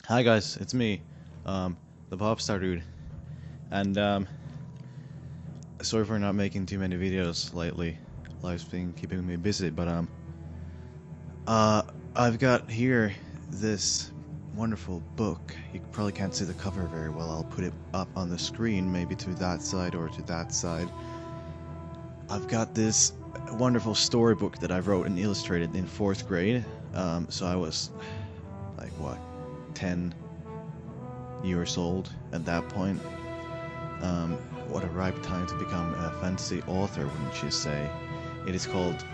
Hi guys, it's me, the Popstar Dude, and sorry for not making too many videos lately. Life's been keeping me busy, but uh, I've got here this wonderful book. You probably can't see the cover very well. I'll put it up on the screen, maybe to that side or to that side. I've got this wonderful storybook that I wrote and illustrated in 4th grade. So I was like what, 10 years old at that point. What a ripe time to become a fantasy author, wouldn't you say? It is called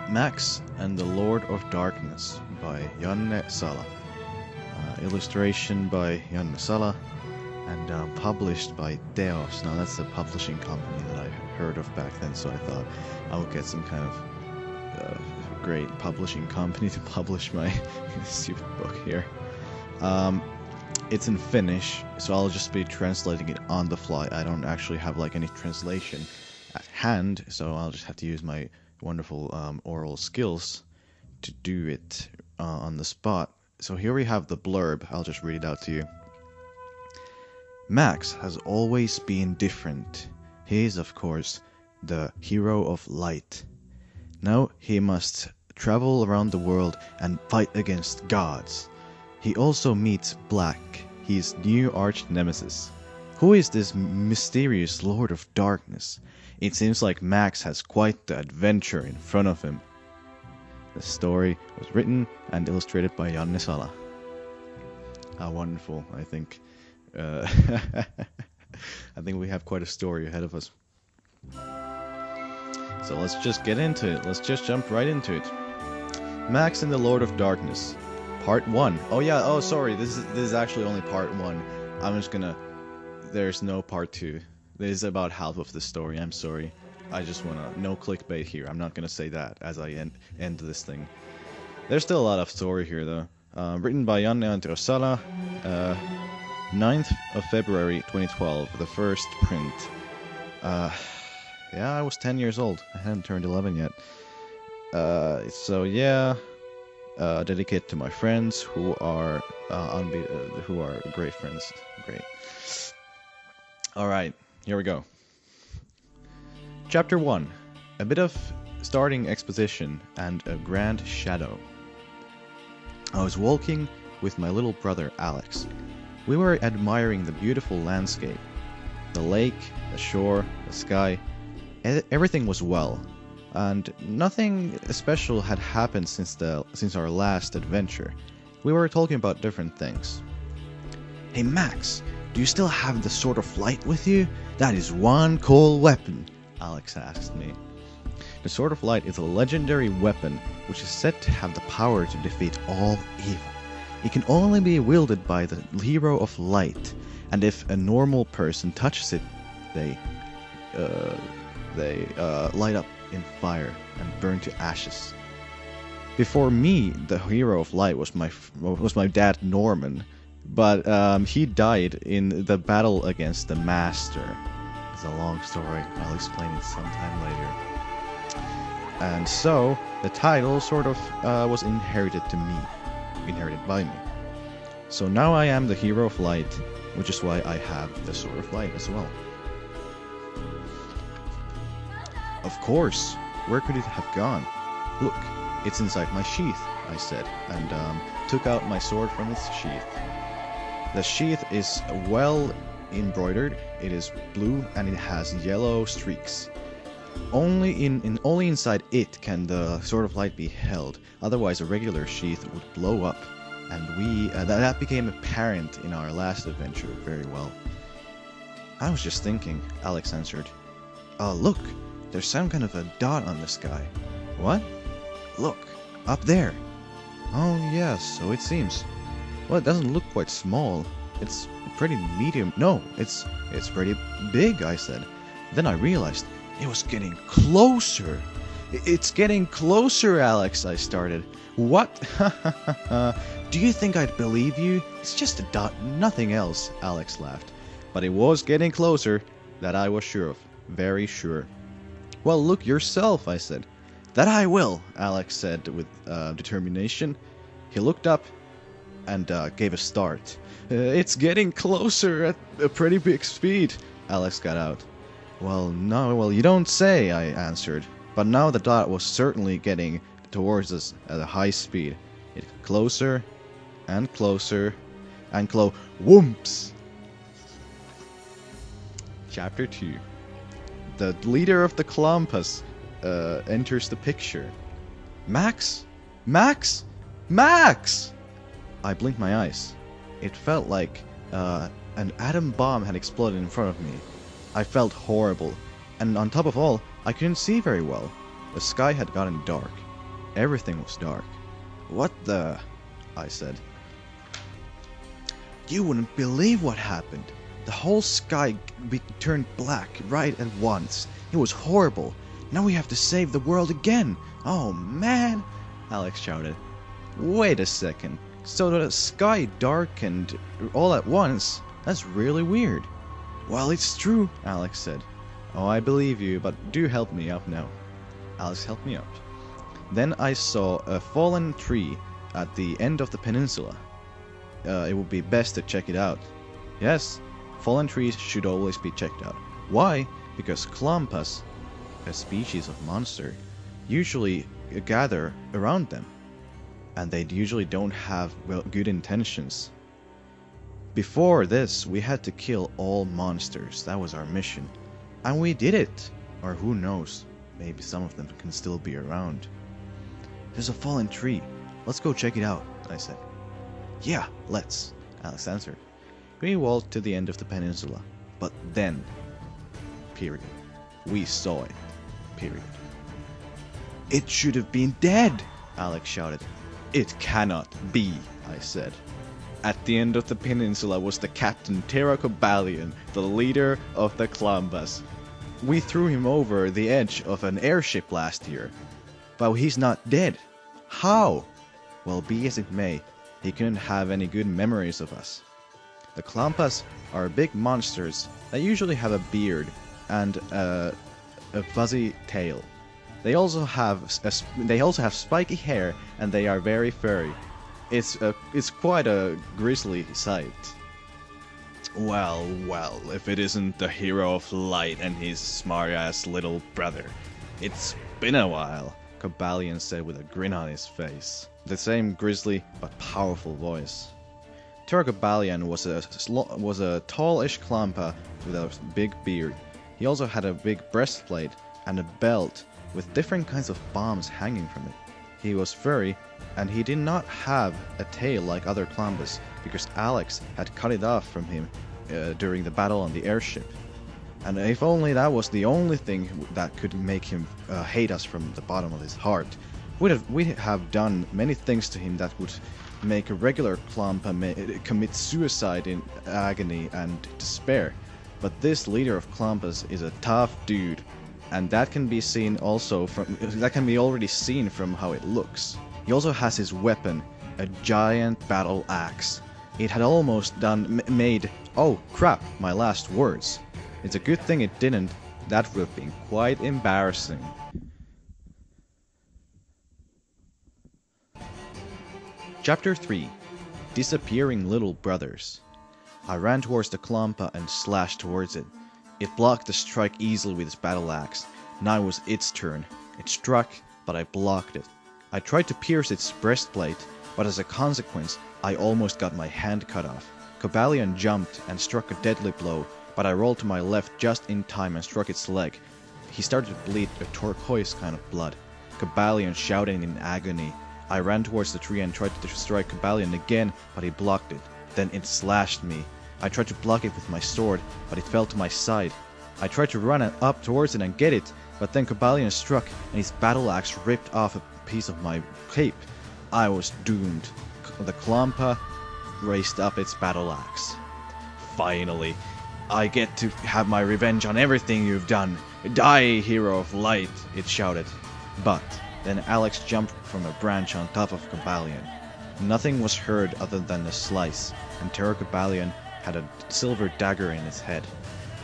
Max and the Lord of Darkness by Janne Sala. Illustration by Janne Sala, and published by Teos. Now that's a publishing company that I heard of back then, so I thought I would get some kind of great publishing company to publish my stupid book here. It's in Finnish, so I'll just be translating it on the fly. I don't actually have like any translation at hand, so I'll just have to use my wonderful oral skills to do it on the spot. So here we have the blurb. I'll just read it out to you. Max has always been different. He is, of course, the hero of light. Now he must travel around the world and fight against gods. He also meets Black, his new arch-nemesis. Who is this mysterious Lord of Darkness? It seems like Max has quite the adventure in front of him. The story was written and illustrated by Janne Sala. How wonderful, I think. I think we have quite a story ahead of us. So let's just get into it. Let's just jump right into it. Max and the Lord of Darkness. Part 1. Oh yeah, oh sorry, this is actually only part 1. I'm just gonna... There's no part 2. This is about half of the story, I'm sorry. I just wanna... No clickbait here, I'm not gonna say that as I end this thing. There's still a lot of story here though. Written by Janne and Sala. 9th of February 2012, the first print. Yeah, I was 10 years old. I hadn't turned 11 yet. So yeah... dedicated to my friends who are great friends. Great. All right, here we go. Chapter 1. A bit of starting exposition and a grand shadow. I was walking with my little brother Alex. We were admiring the beautiful landscape. The lake, the shore, the sky. Everything was well. And nothing special had happened since our last adventure. We were talking about different things. Hey Max, do you still have the Sword of Light with you? That is one cool weapon, Alex asked me. The Sword of Light is a legendary weapon which is said to have the power to defeat all evil. It can only be wielded by the hero of light, and if a normal person touches it, they light up in fire and burn to ashes. Before me, the hero of light was my dad Norman, but he died in the battle against the Master. It's a long story. I'll explain it sometime later. And so the title sort of was inherited by me. So now I am the hero of light, which is why I have the Sword of Light as well. Of course, where could it have gone? Look, it's inside my sheath, I said, and took out my sword from its sheath. The sheath is well embroidered, it is blue and it has yellow streaks. Only inside it can the Sword of Light be held, otherwise a regular sheath would blow up, and that became apparent in our last adventure very well. I was just thinking, Alex answered. Look! There's some kind of a dot on the sky. What? Look, up there. Oh yes, so it seems. Well, it doesn't look quite small. It's pretty medium. No, it's pretty big, I said. Then I realized it was getting closer. It's getting closer, Alex, I started. What? Do you think I'd believe you? It's just a dot, nothing else, Alex laughed. But it was getting closer, that I was sure of. Very sure. Well, look yourself, I said. That I will, Alex said with determination. He looked up and gave a start. It's getting closer at a pretty big speed, Alex got out. Well, you don't say, I answered. But now the dot was certainly getting towards us at a high speed. It got closer and closer and whoops! Chapter 2. The leader of the Klampas enters the picture. Max? Max? Max! I blinked my eyes. It felt like an atom bomb had exploded in front of me. I felt horrible, and on top of all, I couldn't see very well. The sky had gotten dark. Everything was dark. What the? I said. You wouldn't believe what happened. The whole sky turned black right at once. It was horrible. Now we have to save the world again. Oh man, Alex shouted. Wait a second. So the sky darkened all at once? That's really weird. Well, it's true, Alex said. Oh, I believe you, but do help me up now. Alex helped me up. Then I saw a fallen tree at the end of the peninsula. It would be best to check it out. Yes, fallen trees should always be checked out. Why? Because Klampas, a species of monster, usually gather around them. And they usually don't have good intentions. Before this, we had to kill all monsters. That was our mission. And we did it! Or who knows, maybe some of them can still be around. There's a fallen tree. Let's go check it out, I said. Yeah, let's, Alex answered. We walked to the end of the peninsula. But then, period, we saw it, period. It should have been dead, Alex shouted. It cannot be, I said. At the end of the peninsula was the captain Terracobalion, the leader of the Klampas. We threw him over the edge of an airship last year. But he's not dead. How? Well, be as it may, he couldn't have any good memories of us. The Klampas are big monsters that usually have a beard and a fuzzy tail. They also have spiky hair, and they are very furry. It's quite a grisly sight. Well, if it isn't the hero of light and his smart-ass little brother. It's been a while, Cobalion said with a grin on his face. The same grisly but powerful voice. Terracobalion was a tallish Klampa with a big beard. He also had a big breastplate and a belt with different kinds of bombs hanging from it. He was furry, and he did not have a tail like other Klampas, because Alex had cut it off from him during the battle on the airship. And if only that was the only thing that could make him hate us from the bottom of his heart. We'd have done many things to him that would make a regular Klampa commit suicide in agony and despair. But this leader of Klampas is a tough dude, and that can be already seen from how it looks. He also has his weapon, a giant battle axe. It had almost made, oh crap, my last words. It's a good thing it didn't. That would have been quite embarrassing. Chapter 3. Disappearing Little Brothers. I ran towards the Klampa and slashed towards it. It blocked the strike easily with its battle axe. Now it was its turn. It struck, but I blocked it. I tried to pierce its breastplate, but as a consequence, I almost got my hand cut off. Cobalion jumped and struck a deadly blow, but I rolled to my left just in time and struck its leg. He started to bleed a turquoise kind of blood. Cobalion shouting in agony. I ran towards the tree and tried to strike Cobalion again, but he blocked it. Then it slashed me. I tried to block it with my sword, but it fell to my side. I tried to run up towards it and get it, but then Cobalion struck and his battle axe ripped off a piece of my cape. I was doomed. The Klampa raised up its battle axe. Finally, I get to have my revenge on everything you've done. Die, hero of light, it shouted. But then Alex jumped from a branch on top of Cobalion. Nothing was heard other than a slice, and Terracobalion had a silver dagger in his head.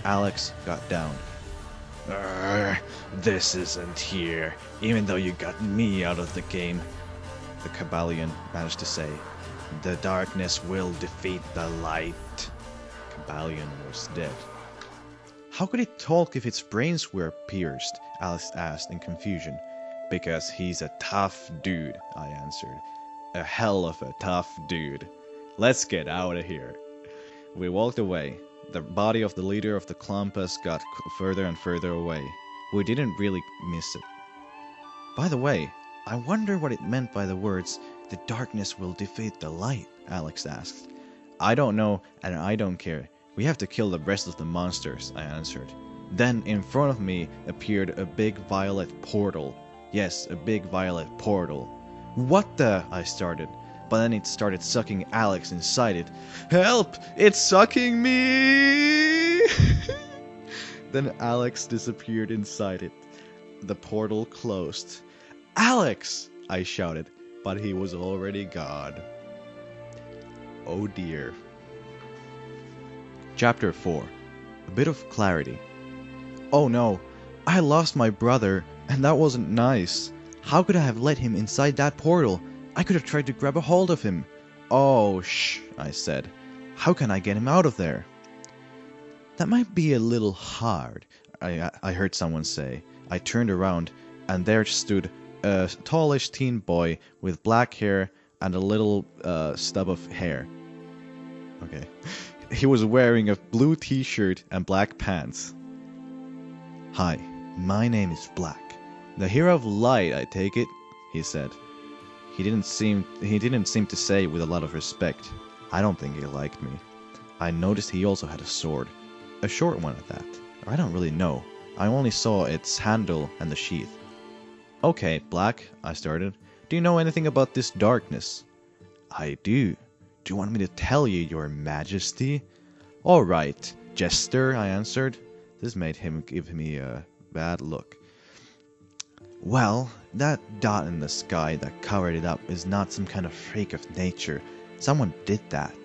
Alex got down. This isn't here, even though you got me out of the game, the Cobalion managed to say. The darkness will defeat the light. Cabalion was dead. How could it talk if its brains were pierced? Alice asked in confusion. Because he's a tough dude, I answered. A hell of a tough dude. Let's get out of here. We walked away. The body of the leader of the Klampus got further and further away. We didn't really miss it. By the way, I wonder what it meant by the words, "The darkness will defeat the light," Alex asked. I don't know, and I don't care. We have to kill the rest of the monsters, I answered. Then, in front of me, appeared a big violet portal. Yes, a big violet portal. What the? I started. But then it started sucking Alex inside it. Help! It's sucking me! Then Alex disappeared inside it. The portal closed. Alex! I shouted, but he was already gone. Oh dear. Chapter 4. A bit of clarity. Oh no, I lost my brother, and that wasn't nice. How could I have let him inside that portal? I could have tried to grab a hold of him. Oh, shh, I said. How can I get him out of there? That might be a little hard, I heard someone say. I turned around, and there stood a tallish teen boy with black hair and a little stub of hair. Okay. He was wearing a blue t-shirt and black pants. Hi, my name is Black. The hero of light, I take it, he said. He didn't seem to say it with a lot of respect. I don't think he liked me. I noticed he also had a sword. A short one at that. I don't really know. I only saw its handle and the sheath. Okay, Black, I started. Do you know anything about this darkness? I do. Do you want me to tell you, your majesty? Alright, jester, I answered. This made him give me a bad look. Well, that dot in the sky that covered it up is not some kind of freak of nature. Someone did that.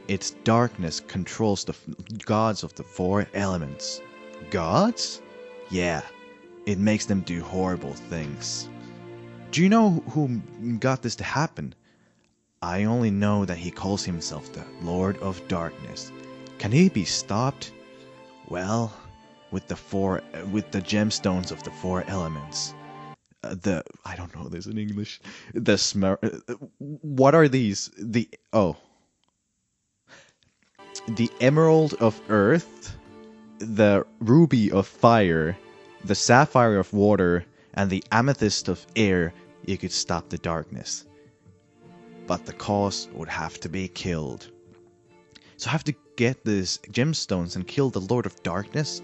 Its darkness controls the gods of the 4 elements. Gods? Yeah, it makes them do horrible things. Do you know who got this to happen? I only know that he calls himself the Lord of Darkness. Can he be stopped? Well, with the gemstones of the 4 elements. I don't know this in English. What are these? The emerald of earth, the ruby of fire, the sapphire of water, and the amethyst of air. You could stop the darkness. But the cause would have to be killed. So I have to get these gemstones and kill the Lord of Darkness?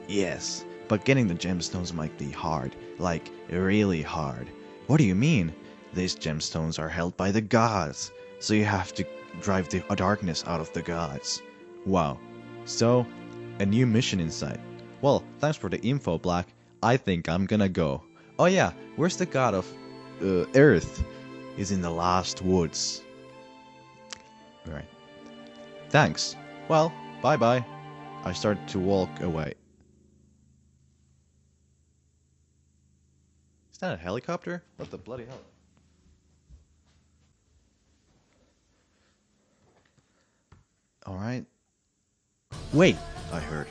Yes. But getting the gemstones might be hard, like really hard. What do you mean? These gemstones are held by the gods, so you have to drive the darkness out of the gods. Wow. So, a new mission in sight. Well, thanks for the info, Black. I think I'm gonna go. Oh yeah, where's the god of Earth? He's in the last woods. Alright. Thanks. Well, bye-bye. I started to walk away. Is that a helicopter? What the bloody hell? Alright. Wait, I heard.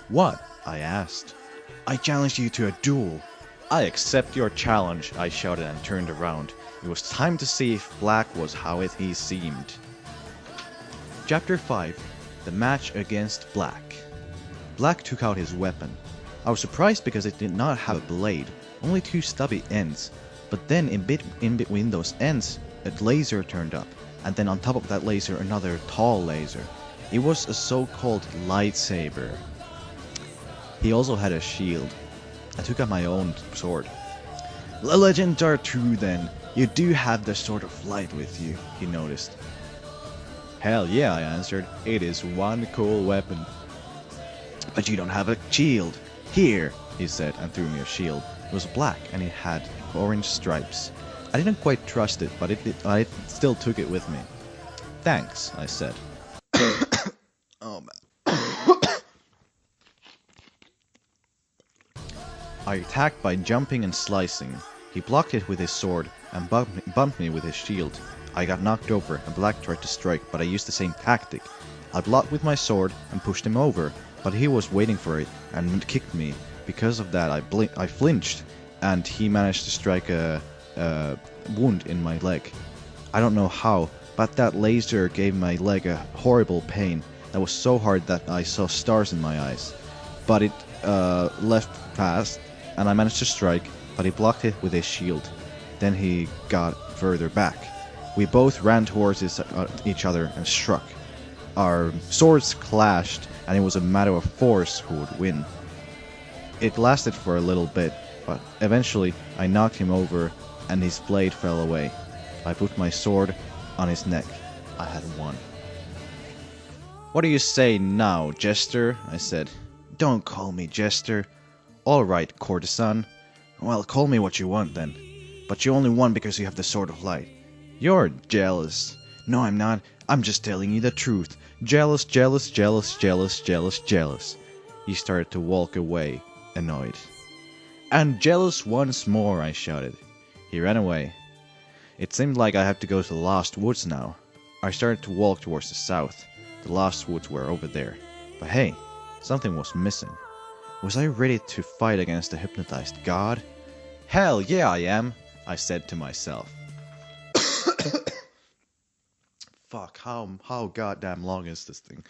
What? I asked. I challenge you to a duel. I accept your challenge, I shouted and turned around. It was time to see if Black was how he seemed. Chapter 5. The match against Black. Black took out his weapon. I was surprised because it did not have a blade, only 2 stubby ends. But then in between those ends, a laser turned up, and then on top of that laser another tall laser. It was a so-called lightsaber. He also had a shield. I took out my own sword. The legends are true then. You do have the sword of light with you, he noticed. Hell yeah, I answered. It is one cool weapon. But you don't have a shield. Here, he said and threw me a shield. It was black and it had orange stripes. I didn't quite trust it, but I still took it with me. Thanks, I said. Oh man. I attacked by jumping and slicing. He blocked it with his sword and bumped me with his shield. I got knocked over and Black tried to strike, but I used the same tactic. I blocked with my sword and pushed him over, but he was waiting for it and kicked me. Because of that, I flinched, and he managed to strike a wound in my leg. I don't know how, but that laser gave my leg a horrible pain that was so hard that I saw stars in my eyes. But it left fast, and I managed to strike, but he blocked it with his shield. Then he got further back. We both ran towards each other and struck. Our swords clashed, and it was a matter of force who would win. It lasted for a little bit, but eventually I knocked him over and his blade fell away. I put my sword on his neck. I had won. "What do you say now, Jester?" I said. "Don't call me Jester." "All right, courtesan." "Well, call me what you want then. But you only won because you have the Sword of Light." "You're jealous." "No, I'm not. I'm just telling you the truth. Jealous, jealous, jealous, jealous, jealous, jealous." He started to walk away, annoyed. "And jealous once more," I shouted. He ran away. It seemed like I had to go to the Lost Woods now. I started to walk towards the south. The Lost Woods were over there. But hey, something was missing. Was I ready to fight against the hypnotized god? "Hell yeah, I am," I said to myself. Fuck, how goddamn long is this thing?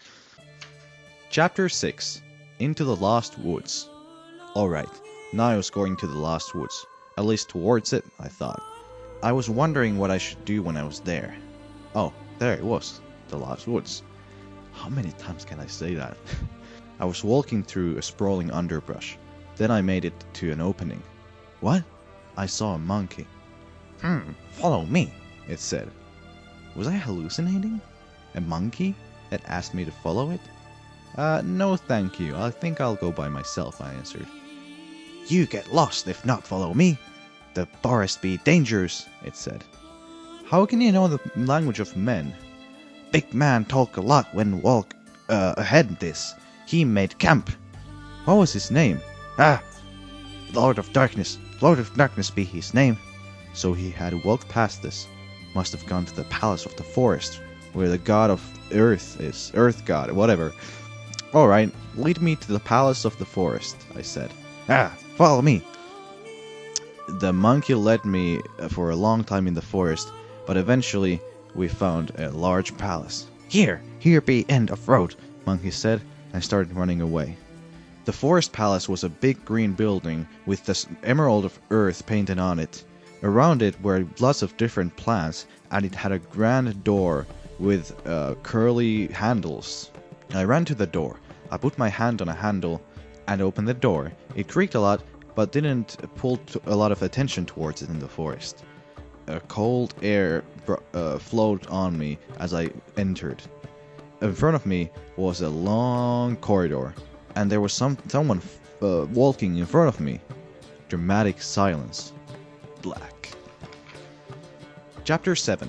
Chapter 6. Into the Lost Woods. Alright, now I was going to the Lost Woods. At least towards it, I thought. I was wondering what I should do when I was there. Oh, there it was. The Lost Woods. How many times can I say that? I was walking through a sprawling underbrush. Then I made it to an opening. What? I saw a monkey. Follow me, it said. Was I hallucinating? A monkey that asked me to follow it? No thank you. I think I'll go by myself, I answered. "You get lost if not follow me. The forest be dangerous," it said. "How can you know the language of men?" "Big man talk a lot when walk ahead this. He made camp." "What was his name?" Lord of Darkness. Lord of Darkness be his name." So he had walked past this. Must have gone to the palace of the forest, where the god of earth is. Earth god, whatever. "Alright, lead me to the palace of the forest," I said. Follow me." The monkey led me for a long time in the forest, but eventually we found a large palace. Here be end of road," monkey said, and started running away. The forest palace was a big green building with the emerald of earth painted on it. Around it were lots of different plants, and it had a grand door with curly handles. I ran to the door. I put my hand on a handle and opened the door. It creaked a lot, but didn't pull a lot of attention towards it in the forest. A cold air flowed on me as I entered. In front of me was a long corridor, and there was someone walking in front of me. Dramatic silence. Black. Chapter 7.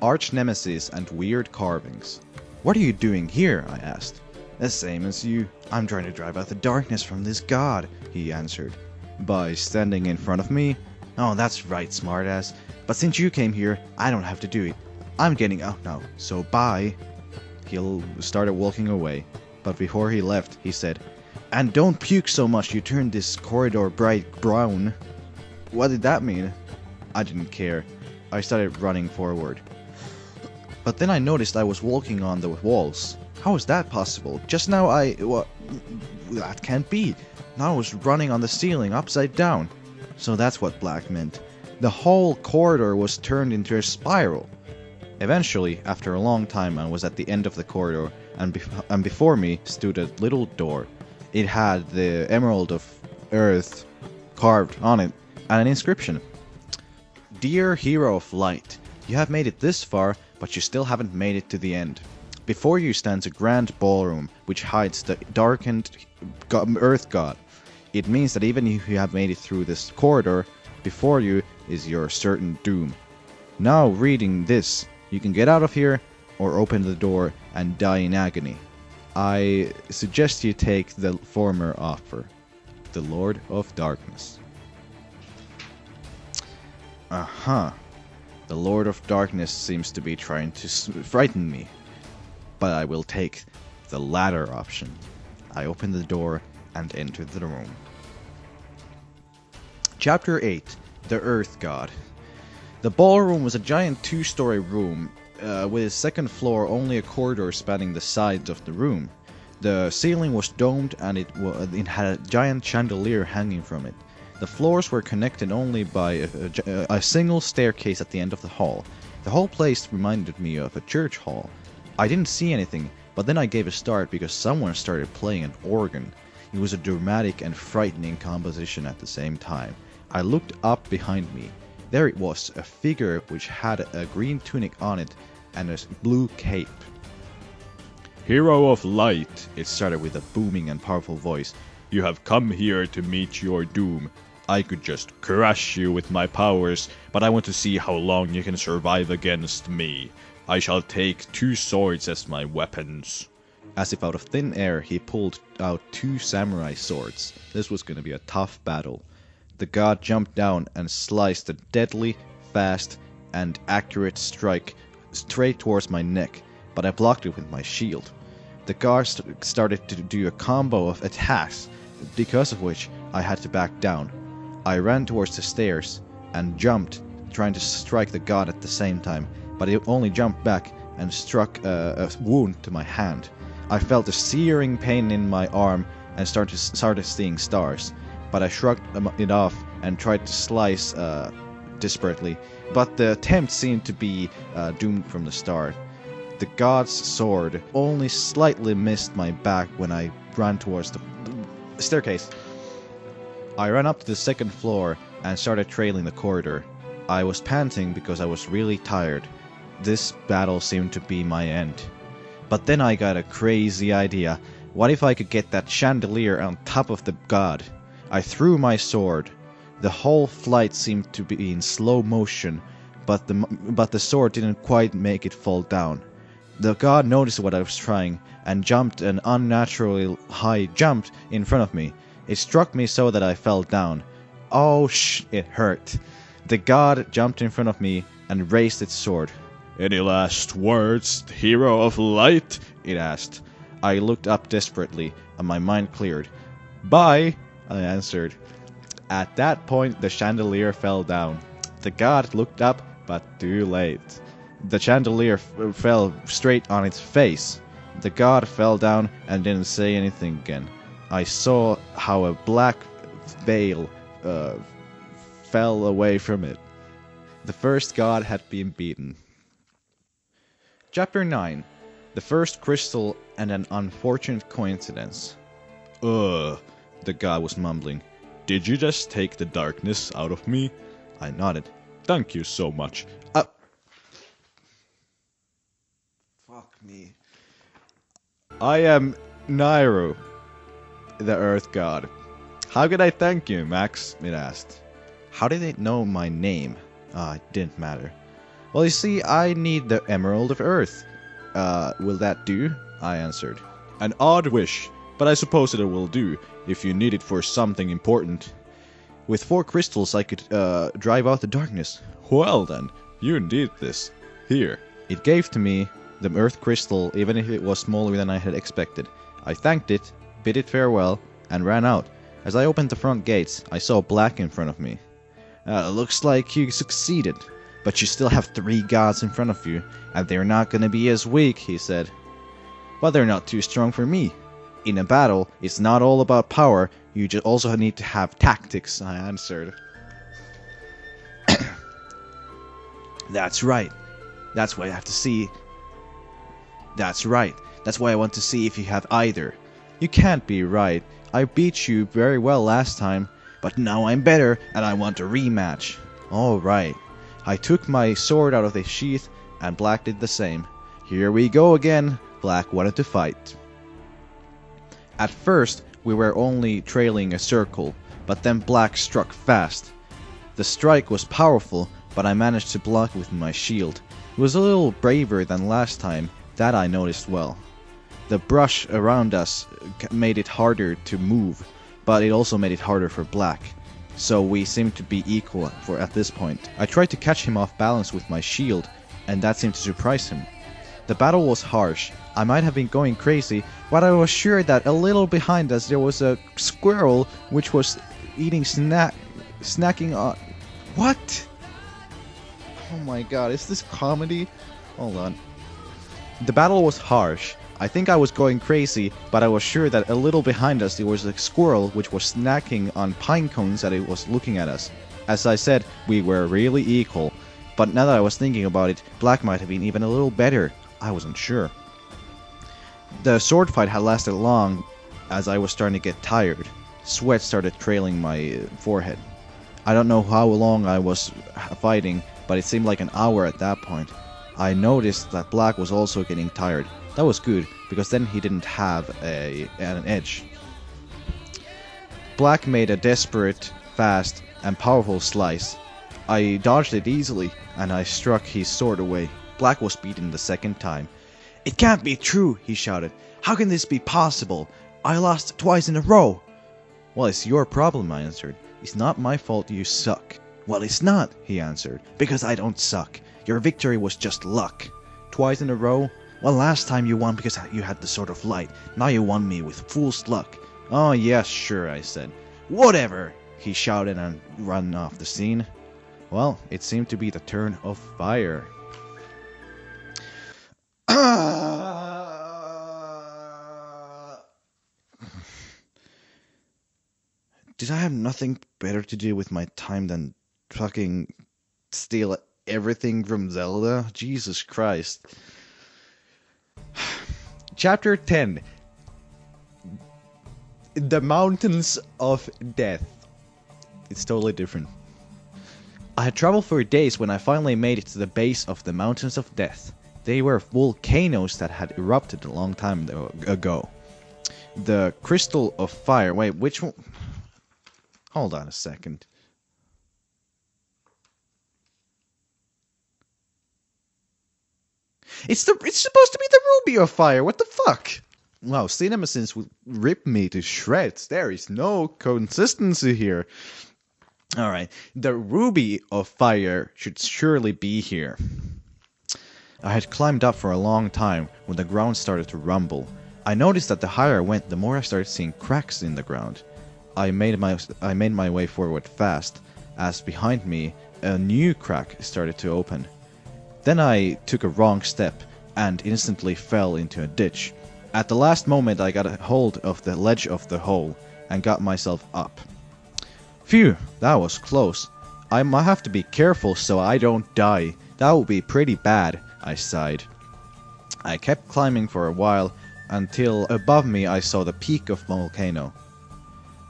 Arch Nemesis and Weird Carvings. "What are you doing here?" I asked. "The same as you. I'm trying to drive out the darkness from this god," he answered. "By standing in front of me?" "Oh, that's right, smartass. But since you came here, I don't have to do it. I'm getting out now, so bye." He started walking away, but before he left, he said, "And don't puke so much you turned this corridor bright brown." What did that mean? I didn't care. I started running forward. But then I noticed I was walking on the walls. How is that possible? Just now that can't be. Now I was running on the ceiling upside down. So that's what black meant. The whole corridor was turned into a spiral. Eventually, after a long time, I was at the end of the corridor, and before me stood a little door. It had the emerald of earth carved on it, and an inscription. "Dear Hero of Light, you have made it this far, but you still haven't made it to the end. Before you stands a grand ballroom, which hides the darkened earth god. It means that even if you have made it through this corridor, before you is your certain doom. Now reading this, you can get out of here, or open the door and die in agony. I suggest you take the former offer. The Lord of Darkness." The Lord of Darkness seems to be trying to frighten me. But I will take the latter option. I opened the door and entered the room. Chapter 8. The Earth God. The ballroom was a giant 2-story room, with its second floor only a corridor spanning the sides of the room. The ceiling was domed and it had a giant chandelier hanging from it. The floors were connected only by a single staircase at the end of the hall. The whole place reminded me of a church hall. I didn't see anything, but then I gave a start because someone started playing an organ. It was a dramatic and frightening composition at the same time. I looked up behind me. There it was, a figure which had a green tunic on it and a blue cape. Hero of Light, It started with a booming and powerful voice. you have come here to meet your doom. I could just crush you with my powers, but I want to see how long you can survive against me. I shall take 2 swords as my weapons. As if out of thin air, he pulled out 2 samurai swords. This was going to be a tough battle. The god jumped down and sliced a deadly, fast, and accurate strike straight towards my neck, but I blocked it with my shield. The god started to do a combo of attacks, because of which I had to back down. I ran towards the stairs and jumped, trying to strike the god at the same time, but it only jumped back and struck a wound to my hand. I felt a searing pain in my arm and started seeing stars, but I shrugged it off and tried to slice desperately, but the attempt seemed to be doomed from the start. The god's sword only slightly missed my back when I ran towards the staircase. I ran up to the second floor and started trailing the corridor. I was panting because I was really tired. This battle seemed to be my end. But then I got a crazy idea. What if I could get that chandelier on top of the god? I threw my sword. The whole flight seemed to be in slow motion, but the sword didn't quite make it fall down. The god noticed what I was trying and jumped an unnaturally high jump in front of me. It struck me so that I fell down. Oh it hurt. The god jumped in front of me and raised its sword. Any last words, Hero of Light? It asked. I looked up desperately and my mind cleared. Bye, I answered. At that point the chandelier fell down. The god looked up, but too late. The chandelier fell straight on its face. The god fell down and didn't say anything again. I saw how a black veil fell away from it. The first god had been beaten. Chapter 9. The First Crystal and an Unfortunate Coincidence. The god was mumbling. Did you just take the darkness out of me? I nodded. Thank you so much. Fuck me. I am Nairo, the Earth God. How could I thank you, Max? It asked. How did it know my name? It didn't matter. Well, you see, I need the Emerald of Earth. Will that do? I answered. An odd wish, but I suppose it will do, if you need it for something important. With 4 crystals I could drive out the darkness. Well then, you need this. Here. It gave to me the Earth Crystal, even if it was smaller than I had expected. I thanked it, bid it farewell, and ran out. As I opened the front gates, I saw Black in front of me. Looks like you succeeded, but you still have 3 gods in front of you, and they're not gonna be as weak, he said. But they're not too strong for me. In a battle, it's not all about power, you just also need to have tactics, I answered. That's right. That's why I have to see. That's right. That's why I want to see if you have either. You can't be right. I beat you very well last time, but now I'm better and I want a rematch. Alright. I took my sword out of the sheath and Black did the same. Here we go again. Black wanted to fight. At first, we were only trailing a circle, but then Black struck fast. The strike was powerful, but I managed to block it with my shield. It was a little braver than last time, that I noticed well. The brush around us made it harder to move, but it also made it harder for Black. so we seemed to be equal at this point. I tried to catch him off balance with my shield, and that seemed to surprise him. The battle was harsh. I might have been going crazy, but I was sure that a little behind us there was a squirrel which was eating snacking on... What? Oh my god, is this comedy? Hold on. The battle was harsh. I think I was going crazy, but I was sure that a little behind us there was a squirrel which was snacking on pine cones that it was looking at us. As I said, we were really equal. But now that I was thinking about it, Black might have been even a little better. I wasn't sure. The sword fight had lasted long as I was starting to get tired. Sweat started trailing my forehead. I don't know how long I was fighting, but it seemed like an hour at that point. I noticed that Black was also getting tired. That was good, because then he didn't have an edge. Black made a desperate, fast, and powerful slice. I dodged it easily, and I struck his sword away. Black was beaten the second time. "It can't be true," he shouted. "How can this be possible? I lost twice in a row." "Well, it's your problem," I answered. "It's not my fault you suck." "Well, it's not," he answered, "because I don't suck. Your victory was just luck." "Twice in a row?" "Well, last time you won because you had the Sword of Light. Now you won me with fool's luck." "Oh, yeah, sure," I said. "Whatever," he shouted and ran off the scene. Well, it seemed to be the turn of Fire. Did I have nothing better to do with my time than fucking steal everything from Zelda? Jesus Christ. Chapter 10. The Mountains of Death. It's totally different. I had traveled for days when I finally made it to the base of the Mountains of Death. They were volcanoes that had erupted a long time ago. The Crystal of Fire. Wait, which one? Hold on a second. It's supposed to be the Ruby of Fire. What the fuck? Wow, CinemaSins would rip me to shreds. There is no consistency here. Alright, the Ruby of Fire should surely be here. I had climbed up for a long time when the ground started to rumble. I noticed that the higher I went, the more I started seeing cracks in the ground. I made my way forward fast, as behind me a new crack started to open. Then I took a wrong step and instantly fell into a ditch. At the last moment I got a hold of the ledge of the hole and got myself up. Phew, that was close. I might have to be careful so I don't die. That would be pretty bad, I sighed. I kept climbing for a while until above me I saw the peak of the volcano.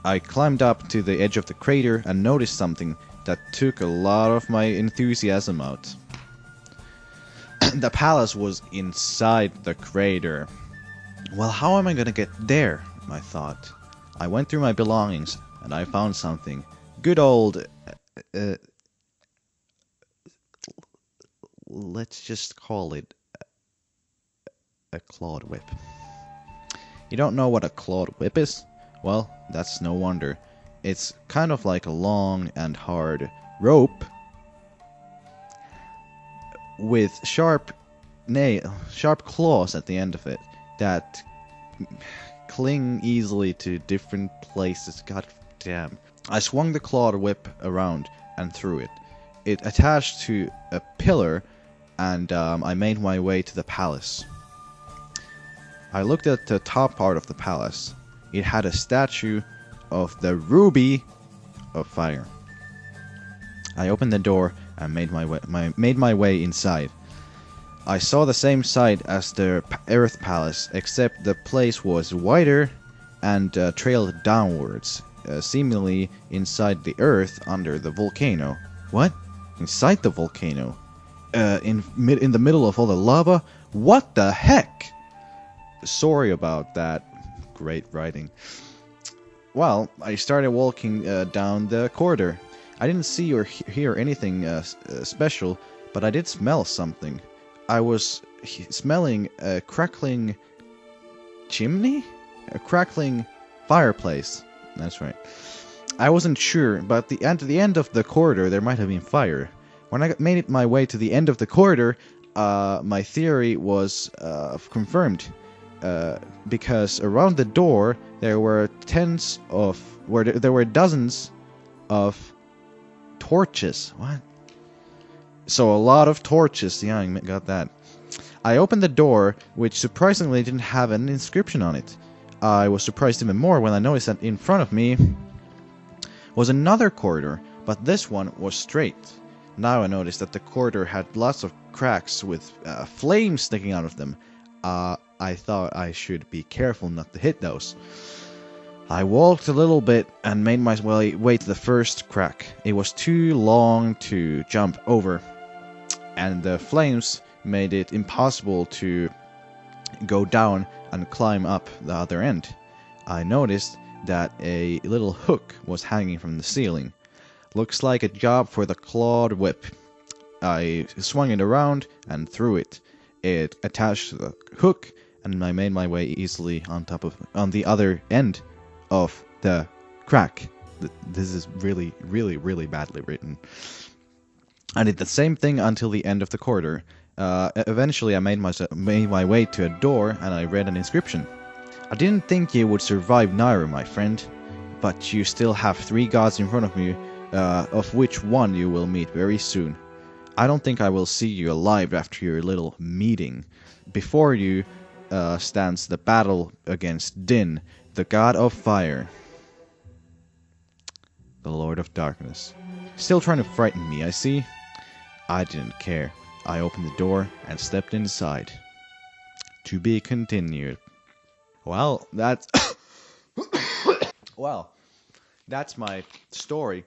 I climbed up to the edge of the crater and noticed something that took a lot of my enthusiasm out. The palace was inside the crater. Well, how am I gonna get there? I thought. I went through my belongings and I found something. Good old... let's just call it a clawed whip. You don't know what a clawed whip is? Well, that's no wonder. It's kind of like a long and hard rope with sharp claws at the end of it that cling easily to different places. God damn. I swung the clawed whip around and threw it. It attached to a pillar, and I made my way to the palace. I looked at the top part of the palace. It had a statue of the Ruby of Fire. I opened the door and made my way inside. I saw the same sight as the Earth Palace, except the place was wider and trailed downwards, seemingly inside the earth under the volcano. What? Inside the volcano? In the middle of all the lava? What the heck? Sorry about that. Great writing. Well, I started walking down the corridor. I didn't see or hear anything special, but I did smell something. I was smelling a crackling chimney? A crackling fireplace. That's right. I wasn't sure, but at the end of the corridor there might have been fire. When I made it my way to the end of the corridor, my theory was confirmed. Because around the door there were there were dozens of torches. What? So a lot of torches. Yeah, I got that. I opened the door, which surprisingly didn't have an inscription on it. I was surprised even more when I noticed that in front of me was another corridor, but this one was straight. Now I noticed that the corridor had lots of cracks with flames sticking out of them. I thought I should be careful not to hit those. I walked a little bit and made my way to the first crack. It was too long to jump over, and the flames made it impossible to go down and climb up the other end. I noticed that a little hook was hanging from the ceiling. Looks like a job for the clawed whip. I swung it around and threw it. It attached to the hook, and I made my way easily on the other end of the crack. This is really, really, really badly written. I did the same thing until the end of the corridor. Eventually, I made my way to a door, and I read an inscription. I didn't think you would survive Nairo, my friend, but you still have 3 gods in front of you, of which one you will meet very soon. I don't think I will see you alive after your little meeting. Before you stands the battle against Din, the god of fire. The Lord of Darkness. Still trying to frighten me, I see. I didn't care. I opened the door and stepped inside. To be continued. Well, that's... well, that's my story.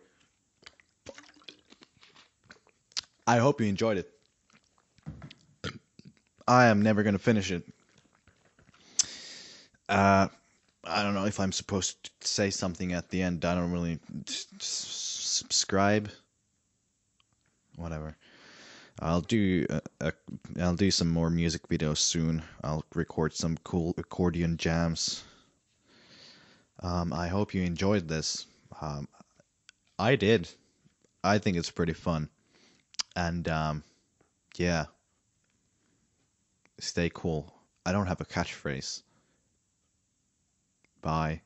I hope you enjoyed it. I am never going to finish it. I don't know if I'm supposed to say something at the end. I don't really... subscribe? Whatever. I'll do some more music videos soon. I'll record some cool accordion jams. I hope you enjoyed this. I did. I think it's pretty fun. And yeah. Stay cool. I don't have a catchphrase. Bye.